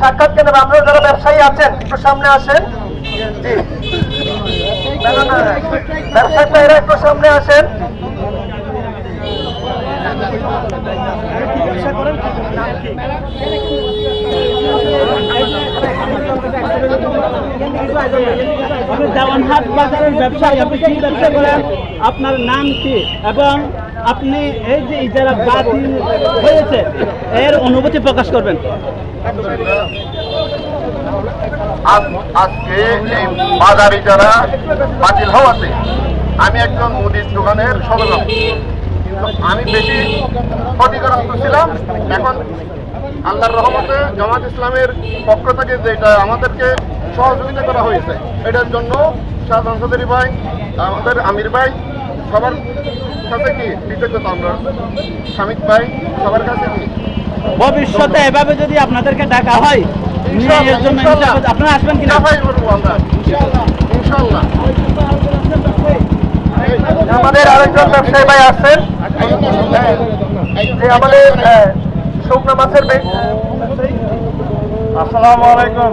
সাক্ষাৎ কেন্দ্র আপনারা যারা ব্যবসায়ী আছেন একটু সামনে আসেন। জি ব্যবসায়ী ভাইরা একটু সামনে আসেন। দেওয়ানহাট বাজারের ব্যবসায়ী, আপনি কি ব্যবসা করেন, আপনার নাম কি এবং আপনি এই যে ইজারা বাতিল হয়েছে এর অনুভূতি প্রকাশ করবেন। আজকে এই বাজার ইজারা বাতিল হওয়াতে আমি একজন মুদির দোকানের সদস্য, আমি বেশি ক্ষতিগ্রস্ত ছিলাম। এখন আল্লাহর রহমতে জামাত ইসলামের পক্ষ থেকে যেটা আমাদেরকে সহযোগিতা করা হয়েছে, এটার জন্য শাহজাহান চৌধুরী ভাই, আমাদের আমির ভাই, সবার কাছে কি কৃতজ্ঞতা। আমরা শামিক ভাই সবার কাছে কি ভবিষ্যতে এভাবে যদি আপনাদেরকে ডাকা হয় আপনারা আসবেন কিনা? আমরা ইনশাআল্লাহ। আমাদের আরেকজন ব্যবসায়ী ভাই আসছেন, যে আমাদের শুকনা মাছের। আসসালামু আলাইকুম।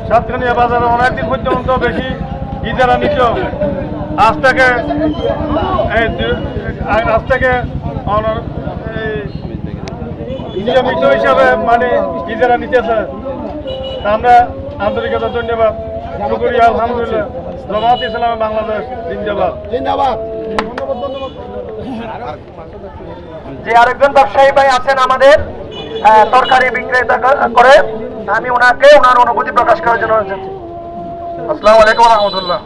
সাতকানিয়া বাজারে অনেকদিন পর্যন্ত বেশি ইজারা নিত, আজ থেকে নিয়মিত হিসাবে মানে ইজারা নিতেছে। আমরা আন্তরিকতা ধন্যবাদ শুকরিয়া, আলহামদুলিল্লাহ। জামাত ইসলামে বাংলাদেশ জিন্দাবাদ জিন্দাবাদ। যে আরেকজন ব্যবসায়ী ভাই আছেন আমাদের তরকারি বিক্রেতা করে, আমি ওনাকে ওনার অনুভূতি প্রকাশ করার জন্য। আসসালামু আলাইকুম রহমতুল্লাহ।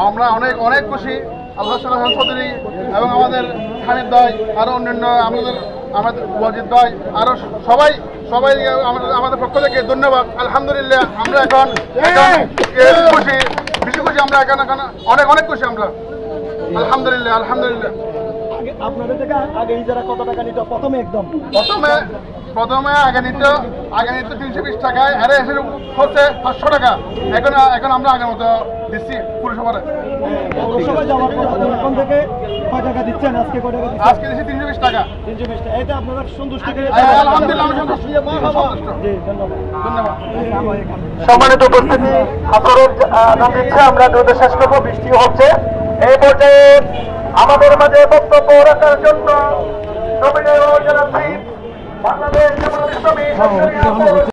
আমরা অনেক অনেক খুশি আল্লাহ শাহজাহান চৌধুরী এবং আমাদের হানিফ ভাই, আরো অন্যান্য আমাদের ওয়াজিদ ভাই, আরো সবাই আমাদের পক্ষ থেকে ধন্যবাদ। আলহামদুলিল্লাহ আমরা এখন খুশি, বেশি খুশি। আমরা এখন অনেক অনেক খুশি আমরা, আলহামদুলিল্লাহ আলহামদুলিল্লাহ। আপনাদের থেকে আগে ইজারা কত টাকা নিত? প্রথমে আগে নিত 320 টাকায়, আরে এসে হচ্ছে 500 টাকা। এখন আমরা আগের মতো দিচ্ছি পুরসভায়। এখন থেকে কয় টাকা দিচ্ছেন? আজকে দিচ্ছি 320 টাকা। 320 টাকা। এটা আপনারা সন্তুষ্ট? আলহামদুলিল্লাহ আমি সন্তুষ্ট। ধন্যবাদ। সম্মানিত উপস্থিতি, হাসরের নাম দিচ্ছে, আমরা দ্রুত শেষ করবো, বৃষ্টি হচ্ছে। এই পর্যায়ে আমাদের মাঝে বক্তব্য রাখার জন্য বাংলাদেশ জামাত ইসলামী